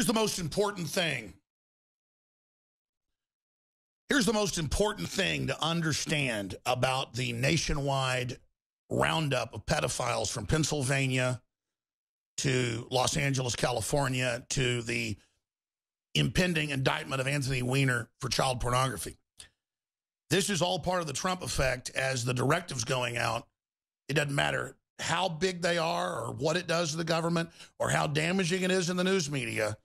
Here's the most important thing. Here's the most important thing to understand about the nationwide roundup of pedophiles from Pennsylvania to Los Angeles, California, to the impending indictment of Anthony Weiner for child pornography. This is all part of the Trump effect as the directives going out. It doesn't matter how big they are or what it does to the government or how damaging it is in the news media.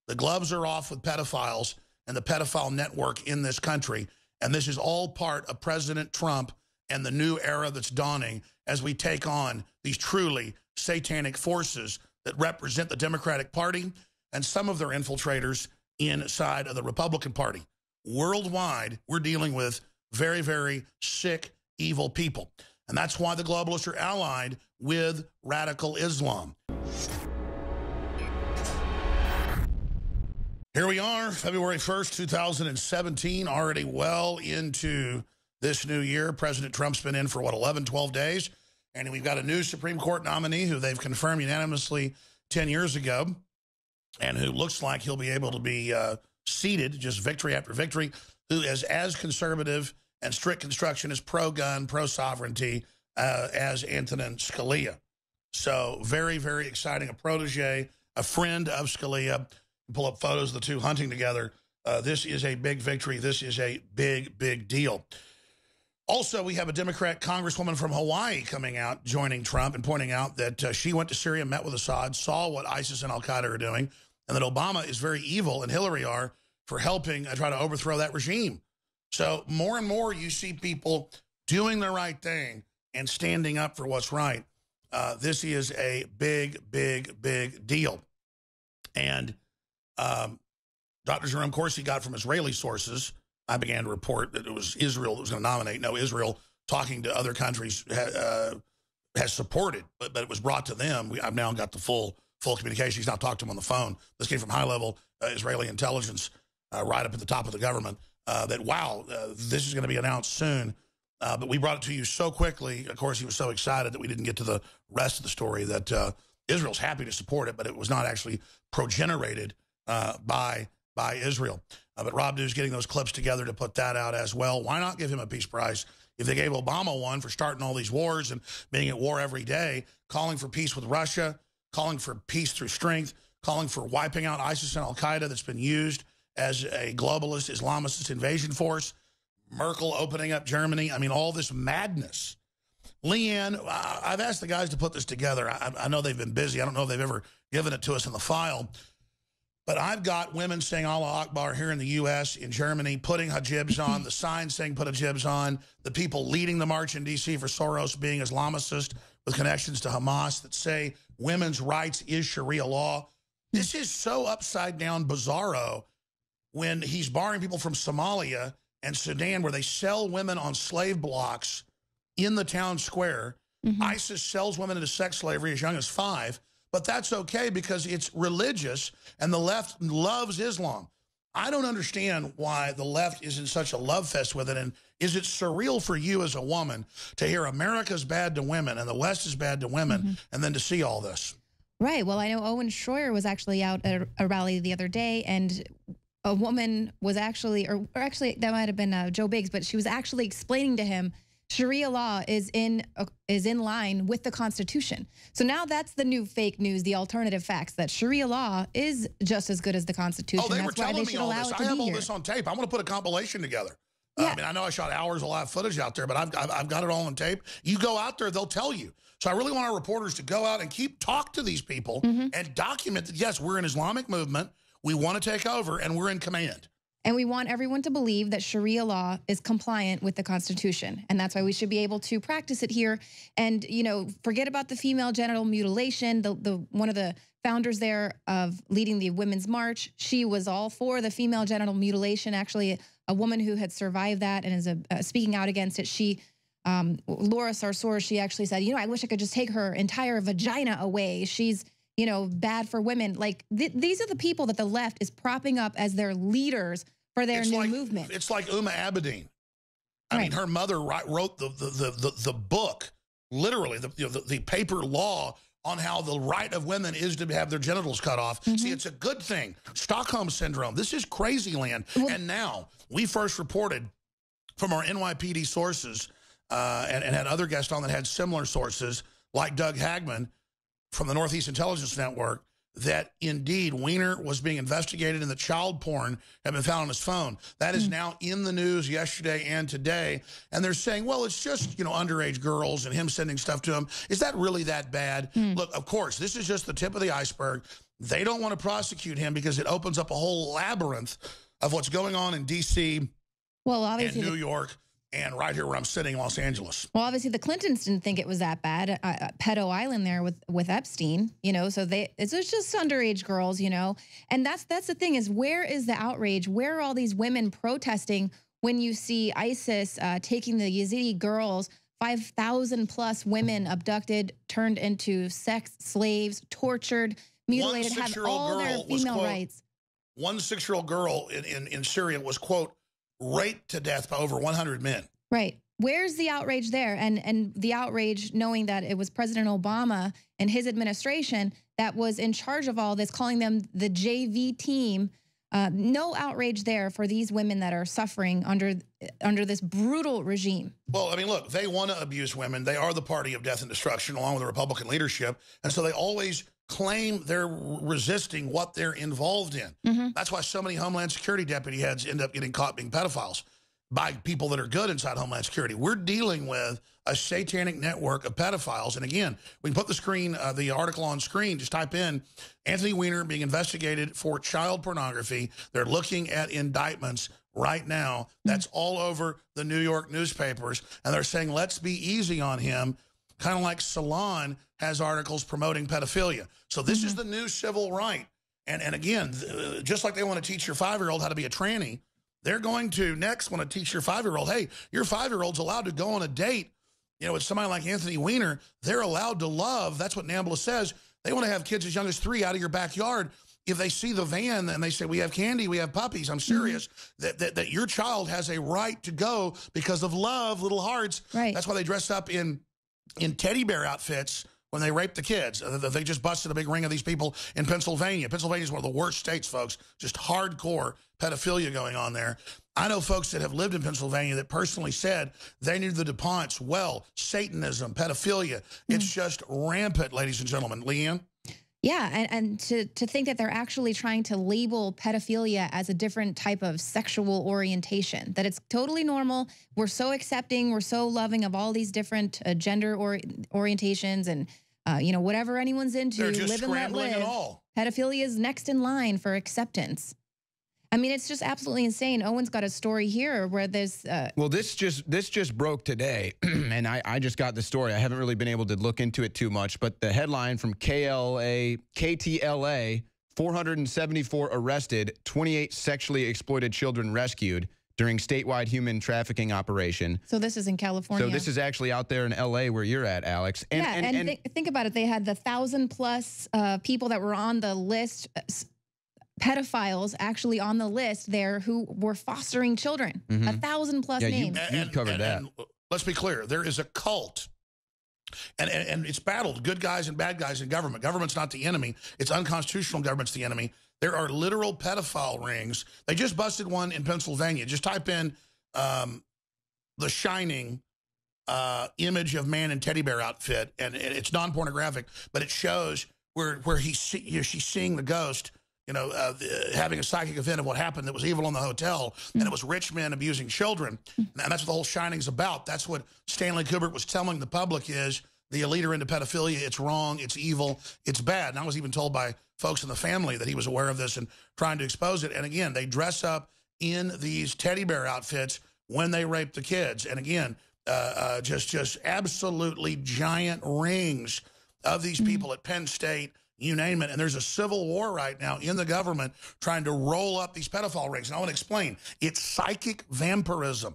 The gloves are off with pedophiles and the pedophile network in this country. And this is all part of President Trump and the new era that's dawning as we take on these truly satanic forces that represent the Democratic Party and some of their infiltrators inside of the Republican Party. Worldwide, we're dealing with very, very sick, evil people. And that's why the globalists are allied with radical Islam. Here we are, February 1st, 2017, already well into this new year. President Trump's been in for, 11, 12 days. And we've got a new Supreme Court nominee who they've confirmed unanimously 10 years ago and who looks like he'll be able to be seated, just victory after victory, who is as conservative and strict constructionist, pro-gun, pro-sovereignty as Antonin Scalia. So very, very exciting. A protege, a friend of Scalia. Pull up photos of the two hunting together. This is a big victory. This is a big, big deal. Also, we have a Democrat congresswoman from Hawaii coming out, joining Trump and pointing out that she went to Syria, met with Assad, saw what ISIS and al-Qaeda are doing, and that Obama is very evil and Hillary are for helping try to overthrow that regime. So more and more you see people doing the right thing and standing up for what's right. This is a big, big, big deal. And Dr. Jerome Corsi got from Israeli sources. I began to report that it was Israel that was going to nominate. No, Israel, talking to other countries, has supported, but it was brought to them. I've now got the full communication. He's not talked to him on the phone. This came from high-level Israeli intelligence right up at the top of the government that, wow, this is going to be announced soon. But we brought it to you so quickly. Of course, he was so excited that we didn't get to the rest of the story that Israel's happy to support it, but it was not actually progenerated by Israel. But Rob Dew's getting those clips together to put that out as well. Why not give him a peace prize? If they gave Obama one for starting all these wars and being at war every day, calling for peace with Russia, calling for peace through strength, calling for wiping out ISIS and al-Qaeda that's been used as a globalist, Islamist invasion force, Merkel opening up Germany. I mean, all this madness. Leanne, I've asked the guys to put this together. I know they've been busy. I don't know if they've ever given it to us in the file. But I've got women saying Allah Akbar here in the U.S., in Germany, putting hijabs on, the signs saying put hijabs on, the people leading the march in D.C. for Soros being Islamicist with connections to Hamas that say women's rights is Sharia law. This is so upside down bizarro when he's barring people from Somalia and Sudan where they sell women on slave blocks in the town square. ISIS sells women into sex slavery as young as 5. But that's okay because it's religious and the left loves Islam. I don't understand why the left is in such a love fest with it. And is it surreal for you as a woman to hear America's bad to women and the West is bad to women and then to see all this? Right. Well, I know Owen Schroyer was actually out at a rally the other day and a woman was actually, or actually that might have been Joe Biggs, but she was actually explaining to him Sharia law is in line with the Constitution. So now that's the new fake news, the alternative facts, that Sharia law is just as good as the Constitution. Oh, they were telling me all this. I have all this on tape. I want to put a compilation together. Yeah. I mean, I know I shot hours of live footage out there, but I've got it all on tape. You go out there, they'll tell you. So I really want our reporters to go out and talk to these people and document that, yes, we're an Islamic movement. We want to take over, and we're in command. And we want everyone to believe that Sharia law is compliant with the Constitution. And that's why we should be able to practice it here. And, you know, forget about the female genital mutilation. One of the founders there of leading the Women's March, she was all for the female genital mutilation. Actually, a woman who had survived that and is speaking out against it. She, Laura Sarsour, she actually said, you know, I wish I could just take her entire vagina away. She's, you know, bad for women. Like these are the people that the left is propping up as their leaders for their new movement. It's like Uma Abedin. I mean, her mother wrote the book, literally the paper law on how the right of women is to have their genitals cut off. See, it's a good thing. Stockholm Syndrome. This is crazy land. And now, we first reported from our NYPD sources and had other guests on that had similar sources, like Doug Hagman from the Northeast Intelligence Network, that indeed Weiner was being investigated and the child porn had been found on his phone. That is now in the news yesterday and today. And they're saying, well, it's just, underage girls and him sending stuff to them. Is that really that bad? Look, of course, this is just the tip of the iceberg. They don't want to prosecute him because it opens up a whole labyrinth of what's going on in D.C. and New York. And right here where I'm sitting in Los Angeles. Well, obviously the Clintons didn't think it was that bad. Pedo Island there with Epstein, so it's just underage girls, And that's the thing is, where is the outrage? Where are all these women protesting when you see ISIS taking the Yazidi girls, 5,000 plus women abducted, turned into sex slaves, tortured, mutilated, have all their female rights. One 6-year-old girl in Syria was, quote, raped to death by over 100 men. Right. Where's the outrage there? And the outrage knowing that it was President Obama and his administration that was in charge of all this, calling them the JV team. No outrage there for these women that are suffering under this brutal regime. Well, I mean, look, they want to abuse women. They are the party of death and destruction along with the Republican leadership. And so they always claim they're resisting what they're involved in. That's why so many Homeland Security deputy heads end up getting caught being pedophiles by people that are good inside Homeland Security. We're dealing with a satanic network of pedophiles. And again, we can put the article on screen. Just type in Anthony Weiner being investigated for child pornography. They're looking at indictments right now. That's all over the New York newspapers. And they're saying, let's be easy on him. Kind of like Salon has articles promoting pedophilia. So this is the new civil right. And again, just like they want to teach your 5-year-old how to be a tranny, they're going to next want to teach your 5-year-old, hey, your 5-year-old's allowed to go on a date, with somebody like Anthony Weiner. They're allowed to love. That's what NAMBLA says. They want to have kids as young as 3 out of your backyard. If they see the van and they say, we have candy, we have puppies, I'm serious, that your child has a right to go because of love, little hearts. Right. That's why they dress up in teddy bear outfits when they rape the kids. They just busted a big ring of these people in Pennsylvania. Pennsylvania is one of the worst states, folks. Just hardcore pedophilia going on there. I know folks that have lived in Pennsylvania that personally said they knew the DuPonts well. Satanism, pedophilia. It's just rampant, ladies and gentlemen. Leanne? Yeah, and to think that they're actually trying to label pedophilia as a different type of sexual orientation, that it's totally normal. We're so accepting, we're so loving of all these different gender orientations and, whatever anyone's into, live and let live. Pedophilia is next in line for acceptance. I mean, it's just absolutely insane. Owen's got a story here where there's... Well, this just broke today, and I just got the story. I haven't really been able to look into it too much, but the headline from KTLA, 474 arrested, 28 sexually exploited children rescued during statewide human trafficking operation. So this is in California. So this is actually out there in L.A. where you're at, Alex. And think about it. They had the 1,000+ people that were on the list, pedophiles actually on the list there who were fostering children. 1,000+ names. You covered that. And let's be clear. There is a cult. And it's battled good guys and bad guys in government. Government's not the enemy. It's unconstitutional government's the enemy. There are literal pedophile rings. They just busted one in Pennsylvania. Just type in The Shining image of man in teddy bear outfit. And it's non-pornographic, but it shows where she's seeing the ghost, having a psychic event of what happened that was evil in the hotel, and it was rich men abusing children. And that's what the whole Shining's about. That's what Stanley Kubrick was telling the public is the elite are into pedophilia. It's wrong. It's evil. It's bad. And I was even told by folks in the family that he was aware of this and trying to expose it. And again, they dress up in these teddy bear outfits when they rape the kids. And again, just absolutely giant rings of these people at Penn State, you name it. And there's a civil war right now in the government trying to roll up these pedophile rings. And I want to explain. It's psychic vampirism.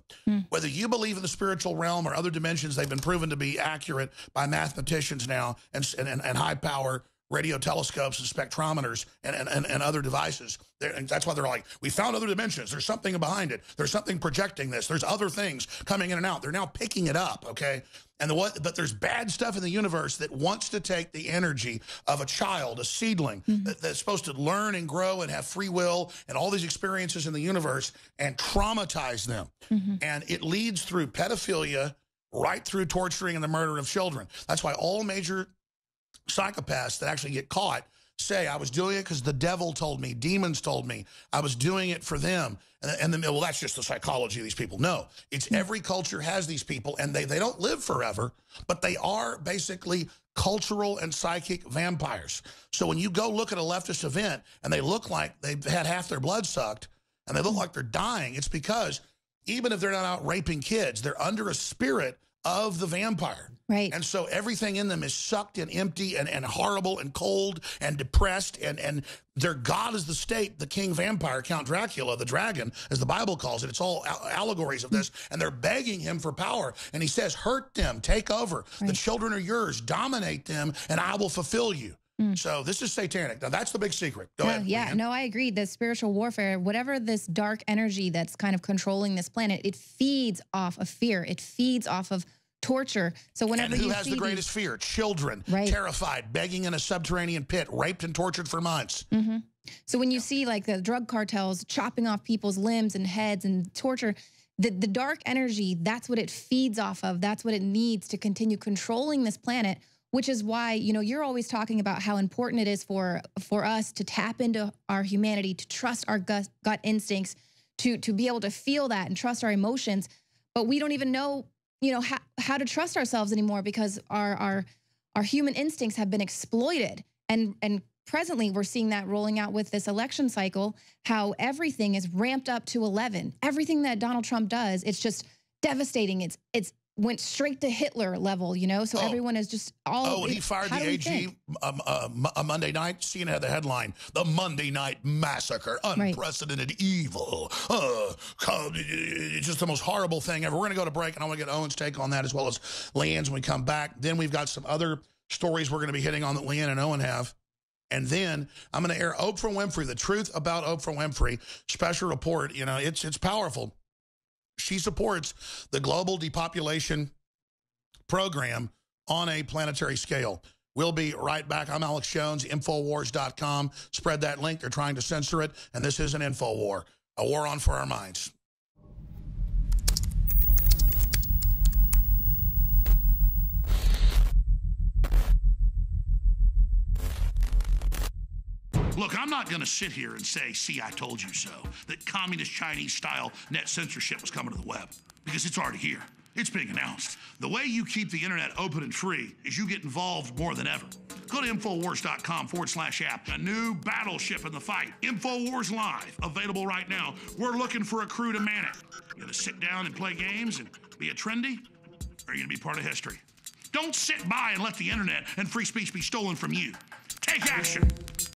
Whether you believe in the spiritual realm or other dimensions, they've been proven to be accurate by mathematicians now and high-power radio telescopes and spectrometers and other devices. And that's why they're like, we found other dimensions. There's something behind it. There's something projecting this. There's other things coming in and out. They're now picking it up, okay? But there's bad stuff in the universe that wants to take the energy of a child, a seedling, that's supposed to learn and grow and have free will and all these experiences in the universe and traumatize them. And it leads through pedophilia, right through torturing and the murder of children. That's why all major psychopaths that actually get caught say, I was doing it because the devil told me, demons told me, I was doing it for them. And then, well, that's just the psychology of these people. No, it's every culture has these people, and they don't live forever, but they are basically cultural and psychic vampires. So when you go look at a leftist event and they look like they've had half their blood sucked and they look like they're dying, it's because even if they're not out raping kids, they're under a spirit of the vampire. Right. And so everything in them is sucked and empty and horrible and cold and depressed, and their god is the state, the king vampire, Count Dracula, the dragon, as the Bible calls it. It's all allegories of this, and they're begging him for power. And he says, hurt them, take over. Right. The children are yours, dominate them, and I will fulfill you. So this is satanic. Now, that's the big secret. Go ahead. Yeah, Leanne. no, I agree. The spiritual warfare, whatever this dark energy that's kind of controlling this planet, it feeds off of fear. It feeds off of torture. So whenever and who has the greatest fear? Children, terrified, begging in a subterranean pit, raped and tortured for months. So when you see like the drug cartels chopping off people's limbs and heads and torture, the dark energy, that's what it feeds off of. That's what it needs to continue controlling this planet, which is why, you know, you're always talking about how important it is for us to tap into our humanity, to trust our gut instincts, to be able to feel that and trust our emotions. But we don't even know, you know, how to trust ourselves anymore because our human instincts have been exploited. And presently we're seeing that rolling out with this election cycle, how everything is ramped up to 11. Everything that Donald Trump does, it's just devastating. It's went straight to Hitler level, you know? So everyone is just all... Oh, and he fired the AG a Monday night. CNN had the headline, the Monday Night Massacre, unprecedented evil. It's just the most horrible thing ever. We're going to go to break, and I want to get Owen's take on that as well as Leanne's when we come back. Then we've got some other stories we're going to be hitting on that Leanne and Owen have. And then I'm going to air Oprah Winfrey, the truth about Oprah Winfrey, special report. You know, it's powerful. She supports the global depopulation program on a planetary scale. We'll be right back. I'm Alex Jones, Infowars.com. Spread that link. They're trying to censor it, and this is an info war, a war on for our minds. Look, I'm not going to sit here and say, see, I told you so, that communist Chinese-style net censorship was coming to the web, because it's already here. It's being announced. The way you keep the internet open and free is you get involved more than ever. Go to Infowars.com/app. A new battleship in the fight. Infowars Live, available right now. We're looking for a crew to man it. You going to sit down and play games and be a trendy? Or are you going to be part of history? Don't sit by and let the internet and free speech be stolen from you. Take action.